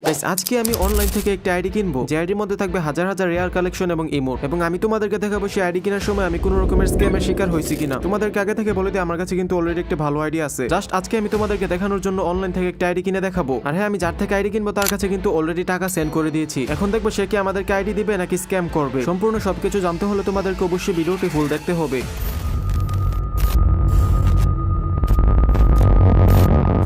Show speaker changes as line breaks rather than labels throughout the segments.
Guys আজকে আমি online থেকে একটা আইডি কিনবো, যে আইডির মধ্যে থাকবে হাজার হাজার রেয়ার কালেকশন এবং ইমোট, এবং আমি তোমাদেরকে দেখাবো সেই আইডি কেনার সময় আমি কোনো রকমের স্ক্যামের শিকার হয়েছি কিনা। তোমাদেরকে আগে থেকে বলে দিই, আমার কাছে কিন্তু অলরেডি একটা ভালো আইডি আছে। জাস্ট আজকে আমি তোমাদেরকে দেখানোর জন্য অনলাইন থেকে একটা আইডি কিনে দেখাবো। আর হ্যাঁ, আমি যার থেকে আইডি কিনবো তার কাছে কিন্তু অলরেডি টাকা সেন্ড করে দিয়েছি। এখন দেখবো সে কি আমাদেরকে আইডি দিবে নাকি স্ক্যাম করবে। সম্পূর্ণ সবকিছু জানতে হলে তোমাদেরকে অবশ্যই ভিডিওটি ফুল দেখতে হবে।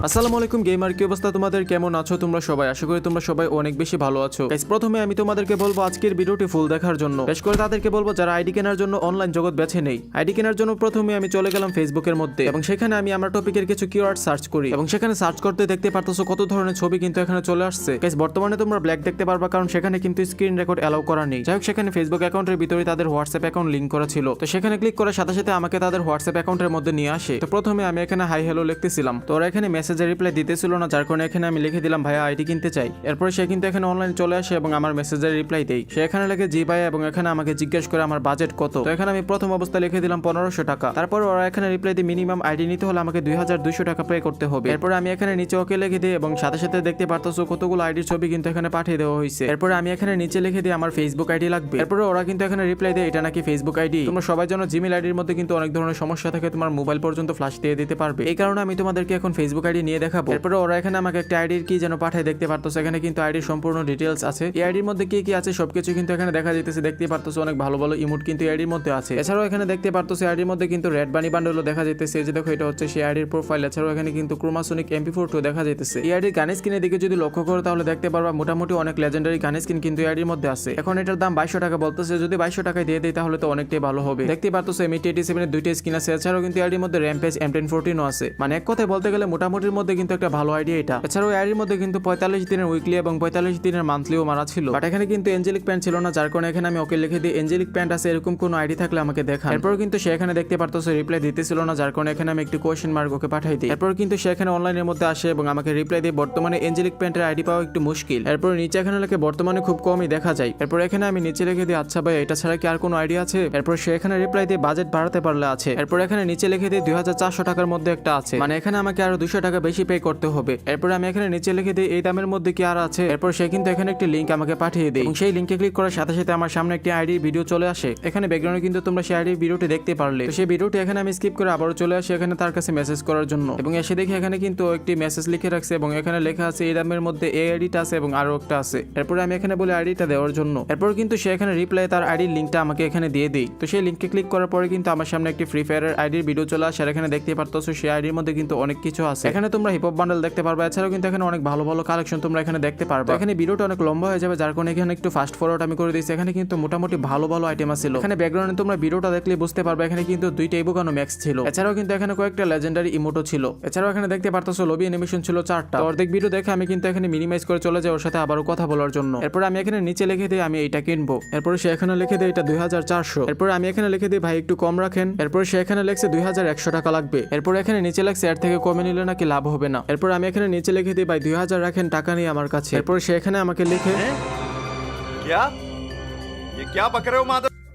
আসসালামু আলাইকুম গেমার, কি অবস্থা তোমাদের? কেমন আছো তোমরা সবাই? আশা করি তোমরা সবাই অনেক বেশি ভালো আছো। গাইস প্রথমে আমি তোমাদেরকে বলবো আজকের ভিডিওটি ফুল দেখার জন্য। বিশেষ করে তাদেরকে বলবো যারা আইডি কেনার জন্য অনলাইন জগৎ বেছে নেই। আইডি কেনার জন্য প্রথমে আমি চলে গেলাম ফেসবুকের মধ্যে, এবং সেখানে আমি আমার টপিকের কিছু কিওয়ার্ড সার্চ করি, এবং সেখানে সার্চ করতে দেখতে পারতেছো কত ধরনের ছবি কিন্তু এখানে চলে আসছে। গাইস বর্তমানে তোমরা ব্ল্যাক দেখতে পারবা, কারণ সেখানে কিন্তু স্ক্রিন রেকর্ড অ্যালাউ করা নেই। যাই হোক, সেখানে ফেসবুক অ্যাকাউন্টের ভিতরে তাদের হোয়াটসঅ্যাপ অ্যাকাউন্ট লিংক করা ছিল, তো সেখানে ক্লিক করার সাথে সাথে আমাকে তাদের হোয়াটসঅ্যাপ অ্যাকাউন্টের মধ্যে নিয়ে আসে। তো প্রথমে আমি এখানে হাই হ্যালো লিখতেছিলাম, তো ওরা এখানে মেসেজের রিপ্লাই দিতেছিল না, যার কারণে এখানে আমি লিখে দিলাম ভাইয়া আইডি কিনতে চাই। এরপরে সে কিন্তু এখানে অনলাইন চলে আসে এবং আমার মেসেজের রিপ্লাই দেয়। সে এখানে লিখে জি ভাইয়া, এবং এখানে আমাকে জিজ্ঞেস করে আমার বাজেট কত। তো এখানে আমি প্রথম অবস্থায় লিখে দিলাম 1500 টাকা। তারপর ওরা এখানে রিপ্লাই দিয়ে মিনিমাম আইডি নিতে হলে আমাকে 2200 টাকা পে করতে হবে। এরপরে আমি এখানে নিচে ওকে লিখে দিই, এবং সাথে সাথে দেখতে পারতেছো কতগুলো আইডির ছবি কিন্তু এখানে পাঠিয়ে দেওয়া হয়েছে। এরপরে আমি এখানে নিচে লিখে দিই আমার ফেসবুক আইডি লাগবে। এরপরে ওরা কিন্তু এখানে রিপ্লাই দেয় এটা নাকি ফেসবুক আইডি। তোমরা সবাই জানো জিমেল আইডির মধ্যে কিন্তু অনেক ধরনের সমস্যা থাকে, তোমার মোবাইল পর্যন্ত ফ্ল্যাশ দিয়ে দিতে পারবে। এই কারণে আমি তোমাদেরকে এখন ফেসবুক আইডি নিয়ে দেখাবো। এরপরে ওরা এখানে আমাকে একটা আইডির কি যেন পাঠায় দেখতে পারতেছো। এখানে কিন্তু আইডির সম্পূর্ণ ডিটেইলস আছে। এই আইডির মধ্যে কি কি আছে সবকিছু কিন্তু এখানে দেখা যাইতেছে। দেখতে পারতেছো অনেক ভালো ভালো ইমোট কিন্তু আইডির মধ্যে আছে। এছাড়াও এখানে দেখতে পারতেছো আইডির মধ্যে কিন্তু রেড বানি বান্ডলও দেখা যাইতেছে। এই যে দেখো, এটা হচ্ছে সেই আইডির প্রোফাইল। এছাড়াও এখানে কিন্তু ক্রোমাসোনিক MP4 দেখা যাইতেছে। এই আইডির গান স্কিনের দিকে যদি লক্ষ্য করো তাহলে দেখতে পারবা মোটামুটি অনেক লেজেন্ডারি গান স্কিন কিন্তু এই আইডির মধ্যে আছে। এখন এটার দাম 2200 টাকা বলতেছে। যদি 2200 টাকায় দিয়ে দেয় তাহলে তো অনেকটাই ভালো হবে। দেখতে পারতেছো M8087 এর দুইটা স্কিন আছে। এছাড়াও কিন্তু আইডির মধ্যে র্যাম্পেজ M1014 ও আছে। মানে এক কথায় বলতে গেলে মোটামুটির মধ্যে কিন্তু একটা ভালো আইডিয়া এটা। এছাড়াও আইডির মধ্যে কিন্তু 45 দিনের উইকলি এবং 45 দিনের মান্থলিও মারা ছিল, বাট এখানে কিন্তু এঞ্জেলিক প্যান্ট ছিল না, যার কারণে এখানে আমি ওকে লিখে দিই এঞ্জেলিক প্যান্ট আছে এরকম কোন আইডি থাকলে আমাকে দেখান। এরপর কিন্তু সে এখানে দেখতে পারতেছে রিপ্লাই দিতেছিল না, যার কারণে এখানে আমি একটু কোয়েশ্চেন মার্ক ওকে পাঠাই দিই। এরপর কিন্তু সে এখানে অনলাইনের মধ্যে আসে এবং আমাকে রিপ্লাই দিয়ে বর্তমানে এঞ্জেলিক প্যান্টের আইডি পাওয়া একটু মুশকিল। এরপর নিচে এখানে লেখে বর্তমানে খুব কমই দেখা যায়। এরপর এখানে আমি নিচে লিখে দিই আচ্ছা ভাই এটা ছাড়া কি আর কোনো আইডিয়া আছে। এরপর সে এখানে রিপ্লাই দিয়ে বাজেট বাড়াতে পারলে আছে। এরপর এখানে নিচে লিখে দিই 2400 টাকার মধ্যে একটা আছে, মানে এখানে আমাকে আরো 200 টাকা বেশি পে করতে হবে। এরপর আমি এখানে নিচে লিখে দিই এই দামের মধ্যে কি আর আছে। এরপর সে কিন্তু এখানে একটি লিংক আমাকে পাঠিয়ে দেয়, এবং সেই লিংকে ক্লিক করার সাথে সাথে আমার সামনে একটি আইডি ভিডিও চলে আসে। এখানে ব্যাকগ্রাউন্ডে কিন্তু তোমরা সেই আইডি ভিডিওটি দেখতে পারলে। তো সেই ভিডিওটি এখানে আমি স্কিপ করে আবারও চলে আসি এখানে তার কাছে মেসেজ করার জন্য, এবং এসে দেখি এখানে কিন্তু একটি মেসেজ লিখে রাখছে, এবং এখানে লেখা আছে এই দামের মধ্যে এই আইডিটা আছে এবং আরো একটা আছে। এরপরে আমি এখানে বলি আইডিটা দেওয়ার জন্য। এরপর কিন্তু সে এখানে রিপ্লাই তার আইডির লিংকটা আমাকে এখানে দিয়ে দেই। তো সেই লিংকে ক্লিক করার পরে কিন্তু আমার সামনে একটি ফ্রি ফায়ারের আইডির ভিডিও চলে আসে। আর এখানে দেখতে পারতেছো সেই আইডির মধ্যে কিন্তু অনেক কিছু আছে। এখানে তোমরা হিপহপ বান্ডেল দেখতে পারবে। এছাড়াও কিন্তু এখানে অনেক ভালো ভালো কালেকশন তোমরা এখানে দেখতে পারবে। এখানে ভিডিওটা অনেক লম্বা হয়ে যাবে, যার কারণে এখানে একটু ফাস্ট ফরওয়ার্ড আমি করে দিয়েছি। এখানে কিন্তু মোটামুটি ভালো ভালো আইটেম ছিল। এখানে ব্যাকগ্রাউন্ডে তোমরা ভিডিওটা দেখলে বুঝতে পারবে এখানে কিন্তু দুইটা ইবোগানো ম্যাক্স ছিল। এছাড়াও কিন্তু এখানে কয়েকটা লেজেন্ডারি ইমোটো ছিল। এছাড়াও এখানে দেখতে পারতেছো লবি অ্যানিমেশন ছিল 4টা। অর্ধেক ভিডিও দেখে আমি কিন্তু এখানে মিনিমাইজ করে চলে যাই ওর সাথে আবারও কথা বলার জন্য। এরপর আমি এখানে নিচে লিখে দিই আমি এইটা কিনবো। এরপর সে এখানে লিখে দেয় এটা 2400। এরপর আমি এখানে লিখে দিই ভাই একটু কম রাখেন। এরপর সে এখানে লিখছে 2100 টাকা লাগবে। এরপর এখানে নিচে লিখছে এর থেকে কমে নিলে নাকি লাভ হবে না। এরপর আমি এখানে নিচে লিখে দিই ভাই 2000 রাখেন, টাকা নেই আমার কাছে। এরপর সে এখানে আমাকে লিখে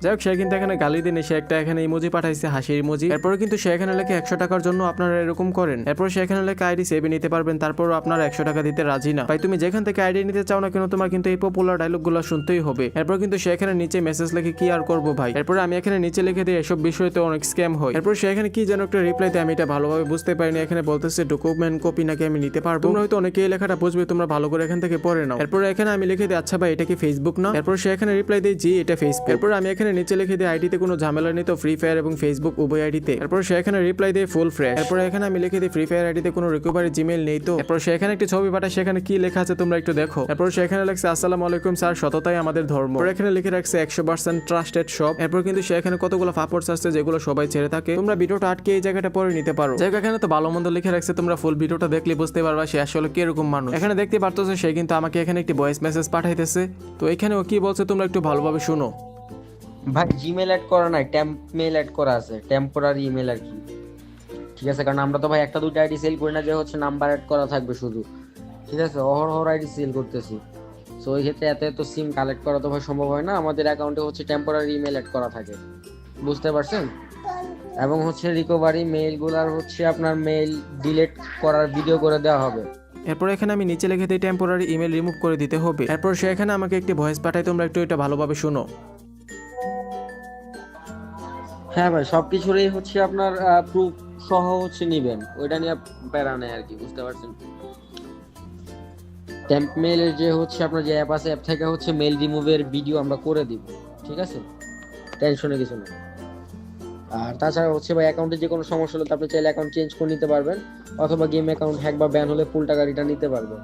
যাই হোক, সে কিন্তু এখানে গালি দিনে সে একটা এখানে ইমোজি পাঠাইছে, হাসির ইমোজি। এরপর কিন্তু সে এখানে লেখে 100 টাকার জন্য আপনারা এরকম করেন। এরপর সে এখানে লেখে আইডি সেভে নিতে পারবেন, তারপরও আপনারা 100 টাকা দিতে রাজি না। ভাই তুমি যেখান থেকে আইডি নিতে চাও না কেন, তোমার কিন্তু এই পপুলার ডায়লগগুলো শুনতেই হবে। এরপর কিন্তু সে এখানে নিচে মেসেজ লিখে কি আর করবো ভাই। এরপর আমি এখানে নিচে লিখে দিই এসব বিষয়তে অনেক স্ক্যাম হয়। এরপর সে এখানে কি যেন একটা রিপ্লাই দেয়, আমি এটা ভালোভাবে বুঝতে পারিনি। এখানে বলতেছে ডকুমেন্ট কপি নাকি আমি নিতে পারবো। তোমরা হয়তো অনেকে এই লেখাটা বুঝবে, তোমরা ভালো করে এখান থেকে পড়ে নাও। এরপর এখানে আমি লিখে দিই আচ্ছা ভাই এটা কি ফেসবুক না। এরপর সে এখানে রিপ্লাই দেয় জি এটা ফেসবুক। এরপর আমি এখানে নিচে লিখে দিই আইডিতে কোনো ঝামেলা নেই তো, ফ্রি ফায়ার এবং ফেসবুক উভয় আইডিতে। এরপর সে এখানে রিপ্লাই দেয় ফুল ফ্রেশ। এরপর এখানে আমি লিখে দিই ফ্রি ফায়ার আইডিতে কোনো রিকভারি জিমেল নেই তো। এরপর সে এখানে একটি ছবি পাঠায়, সেখানে কি লেখা আছে তোমরা একটু দেখো। এরপর সে এখানে লিখছে আসসালামু আলাইকুম স্যার, সততাই আমাদের ধর্ম। এরপর এখানে লিখে রাখছে 100% ট্রাস্টেড শপ। এরপর কিন্তু সে এখানে কতগুলো ফাপড়স আছে যেগুলো সবাই ছেড়ে থাকে। তোমরা ভিডিওটা আটকে এই জায়গাটা পরে নিতে পারো। যাই হোক, এখানে তো ভালো মন্দ লিখে রাখছে, তোমরা ফুল ভিডিওটা দেখলে বুঝতে পারবা সে আসলে কিরকম মানুষ। এখানে দেখতে পারতেছো সে কিন্তু আমাকে এখানে একটি ভয়েস মেসেজ পাঠাইতেছে। তো এখানে ও কি বলছে তোমরা একটু ভালোভাবে শুনো।
ভাই জিমেল অ্যাড করা নাই, মেল অ্যাড করা আছে, টেম্পোরারি ইমেল আর কি। ঠিক আছে, কারণ আমরা তো ভাই একটা দুইটা আইডি সেল করি না যে হচ্ছে নাম্বার অ্যাড করা থাকবে শুধু। ঠিক আছে, অহরহ আইডি সেল করতেছি। সো ওই ক্ষেত্রে এত এত সিম কালেক্ট করা তো ভাই সম্ভব হয় না। আমাদের অ্যাকাউন্টে হচ্ছে টেম্পোরারি ইমেল অ্যাড করা থাকে, বুঝতে পারছেন। এবং হচ্ছে রিকভারি মেইলগুলার হচ্ছে আপনার মেইল ডিলিট করার ভিডিও করে দেওয়া হবে।
এরপর এখানে আমি নিচে লিখে দিই টেম্পোরারি ইমেল রিমুভ করে দিতে হবে। এরপর সে এখানে আমাকে একটি ভয়েস পাঠায়, তোমরা একটু এটা ভালোভাবে শুনো।
হ্যাঁ ভাই, সবকিছুরই হচ্ছে আপনার প্রুফ সহ হচ্ছে নিবেন, ওইটা নিয়ে প্যারা নেই আর কি, বুঝতে পারছেন। টেম্প মেইলের যে হচ্ছে আপনার যে অ্যাপ আছে, অ্যাপ থেকে হচ্ছে মেইল রিমুভের ভিডিও আমরা করে দিব, ঠিক আছে, টেনশনে কিছু না। আর তাছাড়া হচ্ছে ভাই অ্যাকাউন্টে যে কোনো সমস্যা হলে তো আপনি চাইলে অ্যাকাউন্ট চেঞ্জ করে নিতে পারবেন, অথবা গেম অ্যাকাউন্ট হ্যাক বা ব্যান হলে ফুল টাকা রিটার্ন নিতে পারবেন।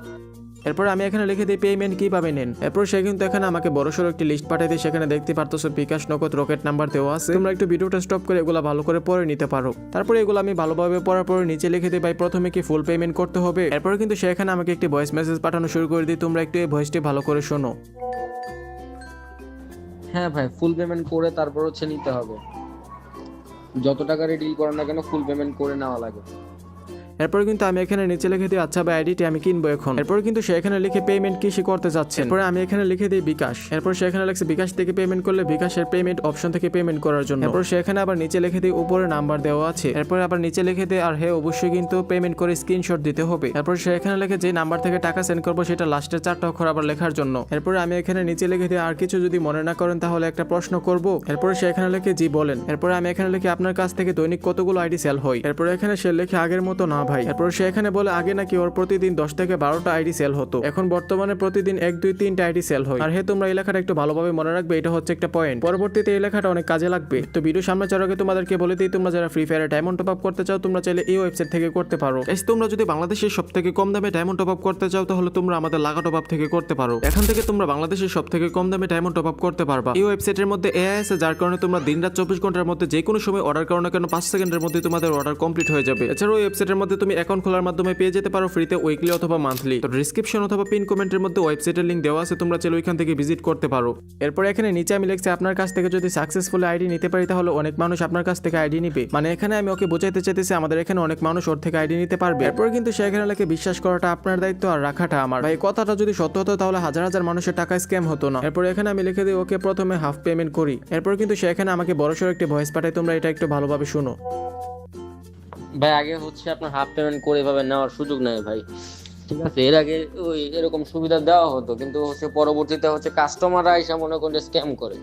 এরপর আমি এখানে লিখে দিই পেমেন্ট কিভাবে নেন। এরপর সে কিন্তু এখানে আমাকে বড়সড় একটি লিস্ট পাঠিয়ে দিয়ে, সেখানে দেখতে পারতেছো বিকাশ, নগদ, রকেট নাম্বার দেওয়া আছে। তোমরা একটু ভিডিওটা স্টপ করে এগুলো ভালো করে পড়ে নিতে পারো। তারপরে এগুলো আমি ভালোভাবে পড়ার পর নিচে লিখে দিই ভাই প্রথমে কি ফুল পেমেন্ট করতে হবে। এরপর কিন্তু সে এখানে আমাকে একটি ভয়েস মেসেজ পাঠানো শুরু করে দিই, তোমরা একটু এই ভয়েসটি ভালো করে শোনো।
হ্যাঁ ভাই, ফুল পেমেন্ট করে তারপর হচ্ছে নিতে হবে, যত টাকারই ডিল করেন না কেন ফুল পেমেন্ট করে নেওয়া লাগে।
এরপর কিন্তু আমি এখানে নিচে লিখে দিই আচ্ছা ভাই আইডিটি আমি কিনবো এখন। এরপর কিন্তু সে এখানে লিখে পেমেন্ট কি সে করতে যাচ্ছে। এরপর আমি এখানে লিখে দিই বিকাশ। এরপর সে এখানে লিখছে বিকাশ থেকে পেমেন্ট করলে বিকাশের পেমেন্ট অপশন থেকে পেমেন্ট করার জন্য। এরপর সে এখানে আবার নিচে লিখে দিই উপরে নাম্বার দেওয়া আছে। এরপর আবার নিচে লিখে দিই আর হ্যাঁ অবশ্যই কিন্তু পেমেন্ট করে স্ক্রিনশট দিতে হবে। এরপর সে এখানে লিখে যে নাম্বার থেকে টাকা সেন্ড করবো সেটা লাস্টের 4টা অক্ষর আবার লেখার জন্য। এরপর আমি এখানে নিচে লিখে দিই আর কিছু যদি মনে না করেন তাহলে একটা প্রশ্ন করব। এরপর সে এখানে লিখে জি বলেন। এরপর আমি এখানে লিখে আপনার কাছ থেকে দৈনিক কতগুলো আইডি সেল হয়। এরপর এখানে সে লিখে আগের মতো না ভাই। এরপর সে এখানে বলে আগে নাকি ওর প্রতিদিন 10 থেকে 12টা আইডি সেল হতো, এখন বর্তমানে প্রতিদিন 1 2 3টা আইডি সেল হয়। আর হ্যাঁ তোমরা এই লেখাটা একটু ভালোভাবে মনে রাখবে, এটা হচ্ছে একটা পয়েন্ট, পরবর্তীতে এই লেখাটা অনেক কাজে লাগবে। তো ভিডিও সামনে যাওয়ার আগে তোমাদেরকে বলে দিই, তোমরা যারা ফ্রি ফায়ারে ডায়মন্ড টপ আপ করতে চাও তোমরা চাইলে এই ওয়েবসাইট থেকে করতে পারো। গাইস তোমরা যদি বাংলাদেশের সবথেকে কম দামে ডায়মন্ড টপ আপ করতে চাও তাহলে তোমরা আমাদের লাগা টপ আপ থেকে করতে পারো। এখান থেকে তোমরা বাংলাদেশের সবথেকে কম দামে ডায়মন্ড টপ আপ করতে পারবা। এই ওয়েবসাইটের মধ্যে এআই আছে, যার কারণে তোমরা দিনরাত 24 ঘন্টার মধ্যে যে কোনো সময় অর্ডার করো না কেন 5 সেকেন্ডের মধ্যে তোমাদের অর্ডার কমপ্লিট হয়ে যাবে। এছাড়াও এই ওয়েবসাইটের মধ্যে তুমি অ্যাকাউন্ট খোলার মাধ্যমে পেয়ে যেতে পারো ফ্রিতে উইকলি অথবা মান্থলি। তো ডেসক্রিপশন অথবা পিন কমেন্টের মধ্যে ওয়েবসাইটের লিংক দেওয়া আছে, তোমরা চাইলে ওইখান থেকে ভিজিট করতে পারো। এরপর এখানে নিচে আমি লিখছি আপনার কাছ থেকে যদি সাকসেসফুলি আইডি নিতে পারি তাহলে অনেক মানুষ আপনার কাছ থেকে আইডি নিবে। মানে এখানে আমি ওকে বোঝাইতে চাইতেছি আমাদের এখানে অনেক মানুষ ওর থেকে আইডি নিতে পারবে। এরপর কিন্তু সে এখানে লেখে বিশ্বাস করাটা আপনার দায়িত্ব আর রাখাটা আমার। ভাই কথাটা যদি সত্য হতো তাহলে হাজার হাজার মানুষের টাকা স্ক্যাম হতো না। এরপর এখানে আমি লিখে দিই ওকে প্রথমে হাফ পেমেন্ট করি। এরপর কিন্তু সে এখানে আমাকে বড়সড় একটি ভয়েস পাঠায়, তোমরা এটা একটু ভালোভাবে শুনো।
ভাই আগে হচ্ছে আপনার হাফ পেমেন্ট করে এভাবে নেওয়ার সুযোগ নেই ভাই, ঠিক আছে। এর আগে ওই এরকম সুবিধা দেওয়া হতো, কিন্তু হচ্ছে পরবর্তীতে হচ্ছে কাস্টমাররা এসে মনে করেন স্ক্যাম করে,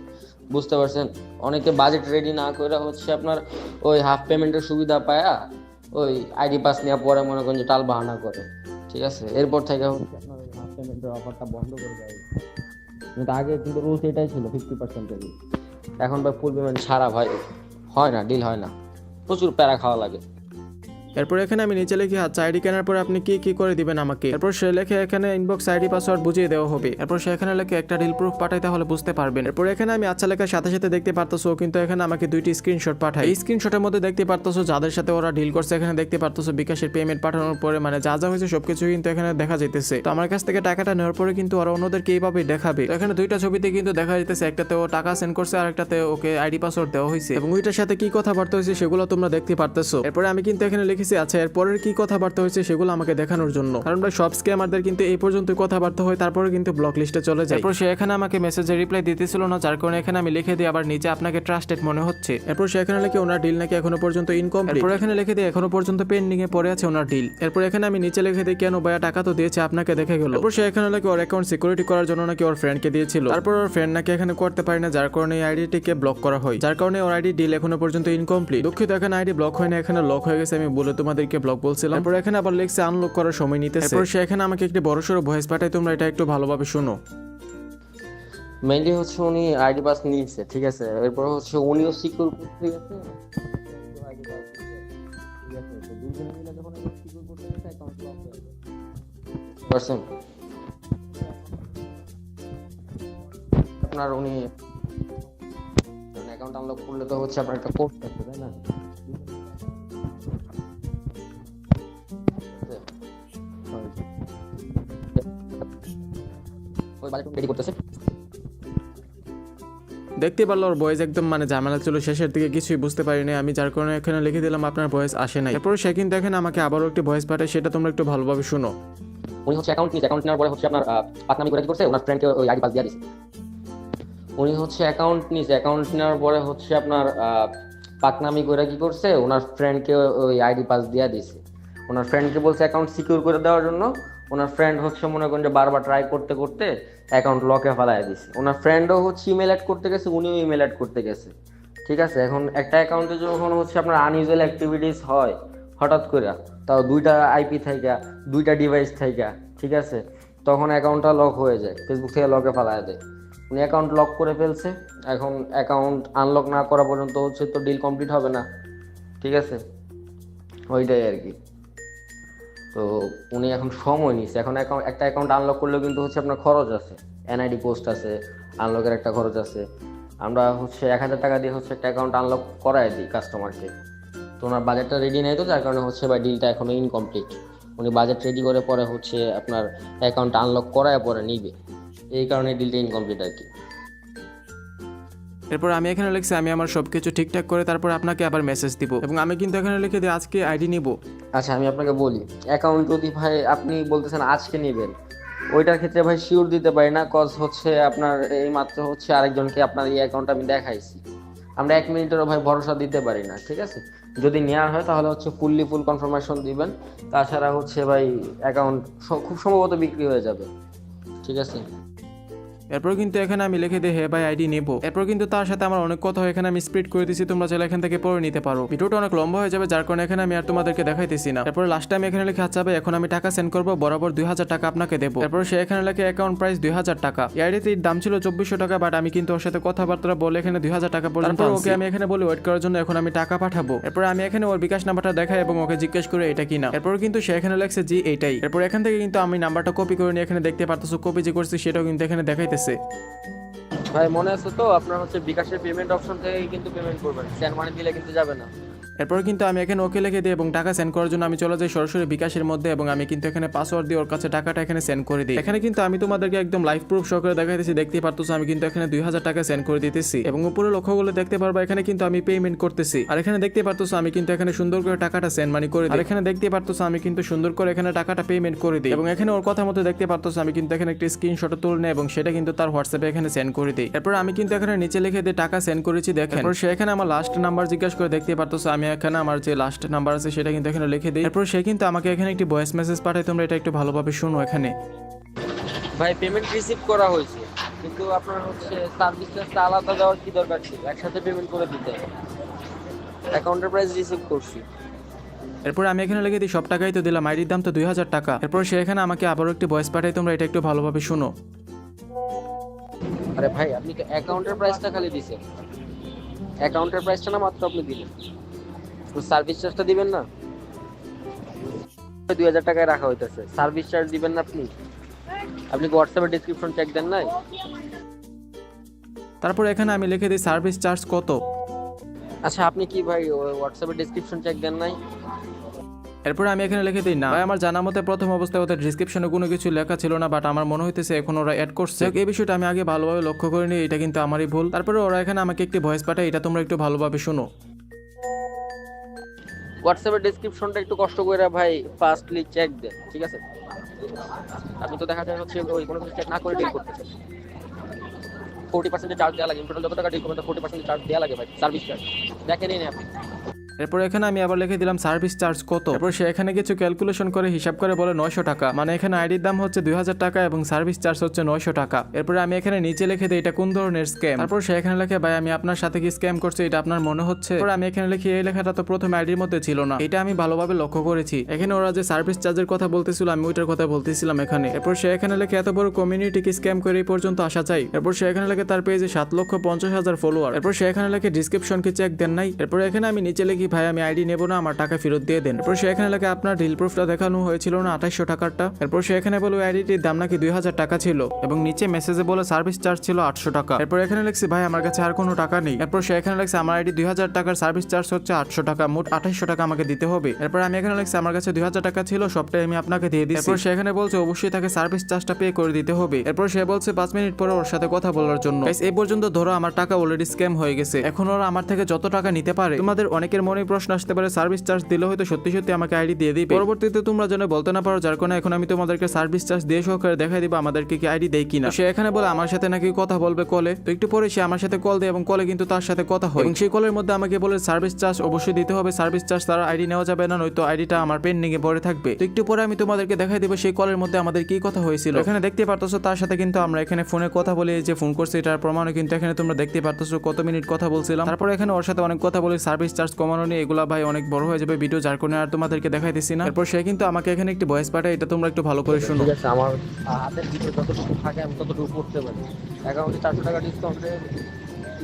বুঝতে পারছেন। অনেকে বাজেট রেডি না করে হচ্ছে আপনার ওই হাফ পেমেন্টের সুবিধা পায়া ওই আইডি পাস নেওয়ার পরে মনে করেন যে টাল বাহানা করে, ঠিক আছে। এরপর থেকে হচ্ছে আপনার ওই হাফ পেমেন্টের অফারটা বন্ধ করে দেওয়া হয়েছে। কিন্তু আগে কিন্তু রুলস এটাই ছিল 50%। এখন ভাই ফুল পেমেন্ট ছাড়া ভাই হয় না, ডিল হয় না, প্রচুর প্যারা খাওয়া লাগে।
এরপর এখানে আমি নিচে লিখি আচ্ছা আইডি কেনার পর আপনি কি কি করে দিবেন আমাকে। এরপর সে লেখে এখানে ইনবক্স আইডি পাসওয়ার্ড বুঝিয়ে দেওয়া হবে। এরপর সে এখানে লেখে একটা রিল প্রুফ পাঠাই তাহলে বুঝতে পারবেন। এরপর এখানে আমি আচ্ছা লেখার সাথে সাথে দেখতে পারতেছো কিন্তু এখানে আমাকে 2টি স্ক্রিনশট পাঠায়। এই স্ক্রিনশটের মধ্যে দেখতে পারতেছো যাদের সাথে ওরা ডিল করছে, এখানে দেখতে পারতেছো বিকাশের পেমেন্ট পাঠানোর পরে মানে যা যা হয়েছে সবকিছু কিন্তু এখানে দেখা যাইতেছে। তো আমার কাছ থেকে টাকাটা নেওয়ার পরে কিন্তু ওরা অন্যদেরকে এইভাবে দেখাবে। তো এখানে 2টা ছবিতে কিন্তু দেখা যাইতেছে, একটাতে ও টাকা সেন্ড করছে আর একটাতে ওকে আইডি পাসওয়ার্ড দেওয়া হয়েছে, এবং ওইটার সাথে কি কথাবার্তা হয়েছে সেগুলো তোমরা দেখতে পারতেছো। এরপরে আমি কিন্তু এখানে লিখেছি আচ্ছা এরপরের কি কথাবার্তা হয়েছে সেগুলো আমাকে দেখানোর জন্য, কারণ ভাই সব স্ক্যামারদের কিন্তু এই পর্যন্ত কথাবার্তা হয় তারপরে কিন্তু ব্লক লিস্টে চলে যায়। এরপর সে এখানে আমাকে মেসেজে রিপ্লাই দিতেছিল না, যার কারণে এখানে আমি লিখে দিই আবার নিচে আপনাকে ট্রাস্টেড মনে হচ্ছে। এরপর সে এখানে লিখে ওনার ডিল নাকি এখনো পর্যন্ত ইনকমপ্লিট। এরপর এখানে লিখে দিই এখনো পর্যন্ত পেন্ডিং এ পড়ে আছে ওনার ডিল। এরপর এখানে আমি নিচে লিখে দিই কেন ভাইয়া টাকা তো দিয়েছে আপনাকে দেখে গেল। এরপর সে এখানে লিখে ওর অ্যাকাউন্ট সিকিউরিটি করার জন্য নাকি ওর ফ্রেন্ডকে দিয়েছিল, তারপর ওর ফ্রেন্ড নাকি এখানে করতে পারে না, যার কারণে এই আইডিটিকে ব্লক করা হয়, যার কারণে ওর আইডি ডিল এখনো পর্যন্ত ইনকমপ্লিট। দুঃখিত এখানে আইডি ব্লক হয় না, এখানে লক হয়ে গেছে, আমি বলে তোমাদেরকে ব্লক বলছিলাম। এরপর এখানে আবার লিখছে আনলক করার সময় নিতেছে। এরপর সে এখানে আমাকে একটি বড়সড় ভয়েস পাঠায়, তোমরা এটা একটু ভালোভাবে শুনো।
মেইনলি হচ্ছে উনি আইডি পাস নিয়েছে, ঠিক আছে। এরপর হচ্ছে উনিও সিকিউর করতে গেছে, আইডি পাস ঠিক আছে। তো দুজনে মিলে যখন সিকিউর করতে গেছে অ্যাকাউন্ট লক হয়ে গেছে পারছেন। আপনার উনি অ্যাকাউন্ট আনলক করলে তো হচ্ছে আপনার একটা কোড থাকবে, তাই না? ওই বাজেট রেডি করতেছে।
দেখতে পারলো ওর ভয়েস একদম মানে ঝামেলা ছিল, শেষের দিকে কিছুই বুঝতে পারিনি আমি, যার কারণে এখানে লিখে দিলাম আপনার ভয়েস আসে নাই। এরপর সে কিন্তু এখানে আমাকে আবারও একটি ভয়েস পাঠায়, সেটা তোমরা একটু ভালোভাবে শুনো।
উনি হচ্ছে অ্যাকাউন্ট নিয়েছে, অ্যাকাউন্ট নেওয়ার পরে হচ্ছে আপনার পাকনামি করে কি করছে, ওনার ফ্রেন্ডকে ওই আইডি পাস দিয়ে দিয়েছে। উনি হচ্ছে অ্যাকাউন্ট নিয়েছে, অ্যাকাউন্ট নেওয়ার পরে হচ্ছে আপনার পাকনামি করে কি করছে, ওনার ফ্রেন্ডকে ওই আইডি পাস দিয়ে দিয়েছে। ওনার ফ্রেন্ডকে বলছে অ্যাকাউন্ট সিকিউর করে দেওয়ার জন্য, ওনার ফ্রেন্ড হচ্ছে মনে করেন যে বারবার ট্রাই করতে করতে অ্যাকাউন্ট লকে ফেলায় দিছে। ওনার ফ্রেন্ডও হচ্ছে ইমেল অ্যাড করতে গেছে, উনিও ইমেল অ্যাড করতে গেছে। ঠিক আছে, এখন একটা অ্যাকাউন্টে যখন হচ্ছে আপনার আনইউজুয়াল অ্যাক্টিভিটিস হয় হঠাৎ করে, তাও দুইটা আইপি থাইকা, দুইটা ডিভাইস থাইকা, ঠিক আছে, তখন অ্যাকাউন্টটা লক হয়ে যায়, ফেসবুক থেকে লকে ফেলায় দেয়। উনি অ্যাকাউন্ট লক করে ফেলছে, এখন অ্যাকাউন্ট আনলক না করা পর্যন্ত হচ্ছে তো ডিল কমপ্লিট হবে না। ঠিক আছে, ওইটাই আর কি। তো উনি এখন সময় নিচ্ছে, এখন একটা অ্যাকাউন্ট আনলক করলেও কিন্তু হচ্ছে আপনার খরচ আছে, এনআইডি পোস্ট আছে, আনলকের একটা খরচ আছে। আমরা হচ্ছে 1000 টাকা দিয়ে হচ্ছে একটা অ্যাকাউন্ট আনলক করাই দিই কাস্টমারকে। তো ওনার বাজেটটা রেডি নেই, তো যার কারণে হচ্ছে বা ডিলটা এখনো ইনকমপ্লিট। উনি বাজেট রেডি করে পরে হচ্ছে আপনার অ্যাকাউন্ট আনলক করায় পরে নিবে, এই কারণে ডিলটা ইনকমপ্লিট আর কি।
এরপর আমি এখানে লিখছি আমি আমার সবকিছু ঠিকঠাক করে তারপর আপনাকে আবার মেসেজ দিব, এবং আমি কিন্তু এখানে লিখে দিই আজকে আইডি নিব।
আচ্ছা, আমি আপনাকে বলি, অ্যাকাউন্ট যদি ভাই আপনি বলতেছেন আজকে নেবেন, ওইটার ক্ষেত্রে ভাই শিওর দিতে পারি না, কজ হচ্ছে আপনার এই মাত্র হচ্ছে আরেকজনকে আপনার এই অ্যাকাউন্ট আমি দেখাইছি। আমরা 1 মিনিটেরও ভাই ভরসা দিতে পারি না। ঠিক আছে, যদি নেওয়ার হয় তাহলে হচ্ছে ফুল কনফার্মেশন দিবেন, তাছাড়া হচ্ছে ভাই অ্যাকাউন্ট খুব সম্ভবত বিক্রি হয়ে যাবে। ঠিক আছে,
এরপর কিন্তু এখানে আমি লিখে দিই হে ভাই আইডি নেব। এরপর কিন্তু তার সাথে আমার অনেক কথা হয়, এখানে আমি স্প্লিট করে দিছি, তোমরা চাইলে এখান থেকে পড়ে নিতে পারো। ভিডিওটা অনেক লম্বা হয়ে যাবে, যার কারণে এখানে আমি আর তোমাদেরকে দেখাইতেছি না। এরপর লাস্টে আমি এখানে লিখে আচ্ছা ভাই এখন আমি টাকা সেন্ড করবো, বরাবর 2000 টাকা আপনাকে দেবো। এরপর সে এখানে লিখে অ্যাকাউন্ট প্রাইস 2000 টাকা। এই আইডিতে দাম ছিল 2400 টাকা, বাট আমি কিন্তু ওর সাথে কথাবার্তা বলে এখানে 2000 টাকা পর্যন্ত ওকে আমি এখানে বলি ওয়েট করার জন্য, এখন আমি টাকা পাঠাবো। এরপর আমি এখানে ওর বিকাশ নাম্বারটা দেখাই এবং ওকে জিজ্ঞেস করে এটা কিনা। এরপর কিন্তু সে এখানে লেখছে জি এইটাই। এরপর এখান থেকে কিন্তু আমি নাম্বারটা কপি করে নিয়ে এখানে দেখতে পারতেছো, কপি যে করছি সেটাও কিন্তু এখানে দেখাইতেছে।
ভাই মনে আছে তো আপনার হচ্ছে বিকাশের পেমেন্ট অপশন থেকে কিন্তু পেমেন্ট করবেন, স্ক্যান মানি দিলে কিন্তু যাবে না।
এরপর কিন্তু আমি এখানে ওকে লিখে দিই এবং টাকা সেন্ড করার জন্য আমি চলে যাই সরাসরি বিকাশের মধ্যে, এবং আমি কিন্তু এখানে পাসওয়ার্ড দিয়ে ওর কাছে টাকাটা এখানে সেন্ড করে দিই। এখানে কিন্তু আমি তোমাদেরকে একদম লাইভ প্রুফ সহকারে দেখাইতেছি, দেখতেই পারতেছো আমি কিন্তু এখানে 2000 টাকা সেন্ড করে দিতেছি, এবং উপরে লক্ষ্য করলে দেখতে পারবা এখানে কিন্তু আমি পেমেন্ট করতেছি। আর এখানে দেখতে পারতেছো আমি কিন্তু এখানে সুন্দর করে টাকাটা সেন্ড মানি করে দিই। আর এখানে দেখতে পারতেছো আমি কিন্তু সুন্দর করে এখানে টাকাটা পেমেন্ট করে দিই, এবং এখানে ওর কথা মতো দেখতে পারতেছো আমি কিন্তু এখানে একটা স্ক্রিনশট তুলে নেই এবং সেটা কিন্তু তার হোয়াটসঅ্যাপে এখানে সেন্ড করে দিই। এরপর আমি কিন্তু এখানে নিচে লিখে দিই টাকা সেন্ড করেছি দেখেন। এরপর সে এখানে আমার লাস্ট নাম্বার জিজ্ঞাসা করে, দেখতে পারতেছো আমি এখানে আমার যে লাস্ট নাম্বার আছে সেটা কিন্তু এখানে লিখে দিই। এরপর সে কিন্তু আমাকে এখানে একটি ভয়েস মেসেজ পাঠায়, তোমরা এটা একটু ভালোভাবে শুনো। এখানে
ভাই পেমেন্ট রিসিভ করা হয়েছে, কিন্তু আপনার হচ্ছে সার্ভিস চার্জটা আলাদা দেওয়ার কি দরকার ছিল, একসাথে পেমেন্ট করে দিতে। অ্যাকাউন্টের প্রাইস রিসিভ করছি।
এরপর আমি এখানে লিখে দিই সব টাকাই তো দিলাম, আইডির দাম তো 2000 টাকা। এরপর সে এখানে আমাকে আবারও একটি ভয়েস পাঠায়, তোমরা এটা একটু ভালোভাবে শুনো।
আরে ভাই আপনি তো অ্যাকাউন্টের প্রাইসটা খালি দিছেন, অ্যাকাউন্টের প্রাইসটা না মাত্র আপনি দিলেন, সার্ভিস চার্জটা দিবেন না? 2000 টাকায় রাখা হইতেছে, সার্ভিস চার্জ দিবেন না আপনি? আপনি কি হোয়াটসঅ্যাপে ডেসক্রিপশন চেক দেন নাই?
তারপর এখানে আমি লিখে দিই সার্ভিস চার্জ কত।
আচ্ছা, আপনি কি ভাই হোয়াটসঅ্যাপে ডেসক্রিপশন চেক দেন নাই?
এরপর আমি এখানে লিখে দিই না ভাই, আমার জানা মতে প্রথম অবস্থায় ওদের ডিসক্রিপশনে কোনো কিছু লেখা ছিল না, বাট আমার মনে হইতেছে এখন ওরা অ্যাড করছে। এই বিষয়টা আমি আগে ভালোভাবে লক্ষ্য করিনি, এটা কিন্তু আমারই ভুল। তারপরে ওরা এখানে আমাকে একটি ভয়েস পাঠায়, এটা তোমরা একটু ভালোভাবে শুনো।
হোয়াটসঅ্যাপের ডেসক্রিপশনটা একটু কষ্ট করে ভাই ফার্স্টলি চেক দেন, ঠিক আছে? আপনি তো দেখা যায় হচ্ছে ওই কোনো কিছু চেক না করে ডিল করতেছেন। 40% চার্জ দেওয়া লাগে, টোটাল যত টাকা ডিল করবেন 40% চার্জ দেওয়া লাগে ভাই, সার্ভিস চার্জ দেখেনই না আপনি।
এরপর এখানে আমি আবার লিখে দিলাম সার্ভিস চার্জ কত। এরপর সে এখানে কিছু ক্যালকুলেশন করে হিসাব করে বলে 900 টাকা, মানে এখানে আইডির দাম হচ্ছে 2000 টাকা এবং সার্ভিস চার্জ হচ্ছে 900 টাকা। এরপর আমি এখানে নিচে লিখে দিই এটা কোন ধরনের স্ক্যাম। তারপর সে এখানে লিখে ভাই আমি আপনার সাথে কি স্ক্যাম করছি এটা আপনার মনে হচ্ছে? এরপর আমি এখানে লিখি এই লেখাটা তো প্রথম আইডির মধ্যে ছিল না, এটা আমি ভালোভাবে লক্ষ্য করেছি। এখানে ওরা যে সার্ভিস চার্জের কথা বলতেছিল আমি ওইটার কথা বলতেছিলাম এখানে। এরপর সে এখানে লিখে এত বড় কমিউনিটি কি স্ক্যাম করে এই পর্যন্ত আসা চাই। এরপর সে এখানে লিখে তার পেজে 7,50,000 ফলোয়ার। এরপর সে এখানে লিখে ডিসক্রিপশন কি চেক দেন নাই। এরপর এখানে আমি নিচে লিখি ভাই আমি আইডি নেব না, আমার টাকা ফেরত দিয়ে দেন। এরপর সে এখানে লেখে আপনার ডিল প্রুফটা দেখানো হয়েছিল না 2800 টাকারটা। এরপর সে এখানে বলে আইডিটির দাম নাকি 2000 টাকা ছিল এবং নিচে মেসেজে বলে সার্ভিস চার্জ ছিল 800 টাকা। এরপর এখানে লিখছি ভাই আমার কাছে আর কোনো টাকা নেই। এরপর সে এখানে লিখছে আমার আইডি 2000 টাকার, সার্ভিস চার্জ হচ্ছে 800 টাকা, মোট 2800 টাকা আমাকে দিতে হবে। এরপর আমি এখানে লিখছি আমার কাছে 2000 টাকা ছিল, সবটাই আমি আপনাকে দিয়ে দিচ্ছি। এরপর সে এখানে বলছে অবশ্যই তাকে সার্ভিস চার্জটা পে করে দিতে হবে। এরপর সে বলছে 5 মিনিট পরে ওর সাথে কথা বলার জন্য। এই পর্যন্ত ধরো আমার টাকা অলরেডি স্ক্যাম হয়ে গেছে, এখন ওরা আমার থেকে যত টাকা নিতে পারে। তোমাদের অনেকের মনে প্রশ্ন আসতে পারে সার্ভিস চার্জ দিলে হয়তো সত্যি সত্যি আমাকে আইডি দিয়ে দিবে। পরবর্তীতে তোমরা যেন বলতে না পারো, যার কারণে এখন আমি তোমাদেরকে সার্ভিস চার্জ দিয়ে সহকারে দেখাই দিব আমাদেরকে কি আইডি দেয় কিনা। সে এখানে বলে আমার সাথে নাকি কথা বলবে কলে। তো একটু পরে সে আমার সাথে কল দেয় এবং কলে কিন্তু তার সাথে কথা হয় এবং সেই কলের মধ্যে আমাকে বলে সার্ভিস চার্জ অবশ্যই দিতে হবে, সার্ভিস চার্জ তারা আইডি নেওয়া যাবে না, নয়তো আইডিটা আমার পেন্ডিং এ পড়ে থাকবে। তো একটু পরে আমি তোমাদেরকে দেখাই দিব সেই কলের মধ্যে আমাদের কি কথা হয়েছিল। এখানে দেখতে পারতেছো তার সাথে কিন্তু আমরা এখানে ফোনে কথা বলে যে ফোন করছি এটার প্রমাণও কিন্তু এখানে তোমরা দেখতে পারতেছো কত মিনিট কথা বলছিলাম। তারপরে এখানে ওর সাথে অনেক কথা বলি সার্ভিস চার্জ কমানো নিয়ে, এগুলা ভাই অনেক বড় হয়ে যাবে ভিডিও, যার কারণে আর তোমাদেরকে দেখাইতেছি না। এরপর সে কিন্তু আমাকে এখানে একটি ভয়েস পাঠায়, এটা তোমরা একটু ভালো করে শুনো।
ঠিক আছে, আমার হাতের ভিতরে যতটুকু থাকে আমি ততটুকু করতে পারি। অ্যাকাউন্টে 400 টাকা ডিসকাউন্টে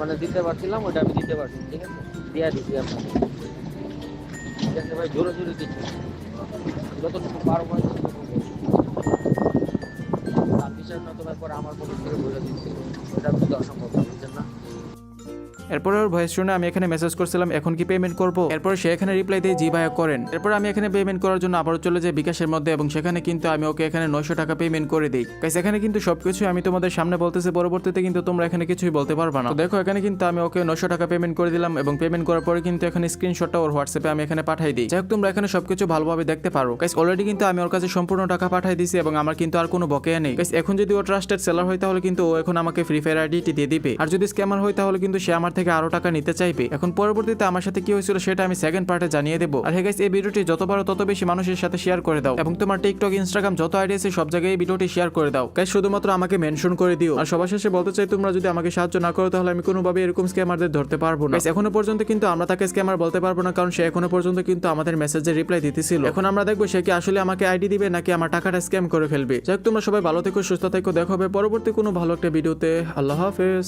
মানে দিতে পারছিলাম, ওটা আমি দিতে পারছি। ঠিক আছে, দিয়ে দিচ্ছি আপনাকে। ঠিক আছে ভাই, জোরে জোরে দিচ্ছি, যতটুকু পারবো সার্ভিসের না। তো ব্যাপার আমার কোনো থেকে বলে দিচ্ছি, ওটা কিন্তু অসম্ভব, বুঝছেন না?
এরপর ওর ভয়েস শুনে আমি এখানে মেসেজ করছিলাম এখন কি পেমেন্ট করব। এরপর সে এখানে রিপ্লাই দিয়ে জি ভাইয়া করেন। এরপর আমি এখানে পেমেন্ট করার জন্য আবারও চলে যাই বিকাশের মধ্যে এবং সেখানে কিন্তু আমি ওকে এখানে 900 টাকা পেমেন্ট করে দিই। গাইস এখানে কিন্তু সবকিছু আমি তোমাদের সামনে বলতেছি, পরবর্তীতে কিন্তু তোমরা এখানে কিছুই বলতে পারবা না। তো দেখো এখানে কিন্তু আমি ওকে 900 টাকা পেমেন্ট করে দিলাম এবং পেমেন্ট করার পরে কিন্তু এখানে স্ক্রিনশটটা ওর হোয়াটসঅ্যাপে আমি এখানে পাঠাই দিই। যাই হোক তোমরা এখানে সবকিছু ভালোভাবে দেখতে পারো। গাইস অলরেডি কিন্তু আমি ওর কাছে সম্পূর্ণ টাকা পাঠাই দিয়েছি এবং আমার কিন্তু আর কোনো বকেয়া নেই। গাইস এখন যদি ও ট্রাস্টেড সেলার হয় তাহলে কিন্তু ও এখন আমাকে ফ্রি ফায়ার আইডিটি দিয়ে দিবে, আর যদি স্ক্যামার হয় তাহলে কিন্তু সে আমার থেকে আরো টাকা নিতে চাইবে। এখন পরবর্তীতে আমার সাথে কি হয়েছিল সেটা আমি সেকেন্ড পার্টে জানিয়ে দেবো। আর গাইস এই ভিডিওটি যত পারো তত বেশি মানুষের সাথে শেয়ার করে দাও এবং তোমার টিকটক ইনস্টাগ্রাম যত আইডি আছে সব জায়গায় এই ভিডিওটি শেয়ার করে দাও। গাইস শুধুমাত্র আমাকে মেনশন করে দিও। আর সবার শেষে বলতে চাই তোমরা যদি আমাকে সাহায্য না করো তাহলে আমি কোনোভাবে এরকম স্ক্যামারদের ধরতে পারবো না। গাইস এখনো পর্যন্ত কিন্তু আমরা তাকে স্ক্যামার বলতে পারবো না, কারণ সে এখনো পর্যন্ত কিন্তু আমাদের মেসেজে রিপ্লাই দিতেছিল। এখন আমরা দেখবো সে কি আসলে আমাকে আইডি দিবে নাকি আমার টাকাটা স্ক্যাম করে ফেলবে। যাই হোক তোমরা সবাই ভালো থেকো, সুস্থ থেকো, দেখা হবে পরবর্তী কোনো ভালো একটা ভিডিওতে। আল্লাহ হাফেজ।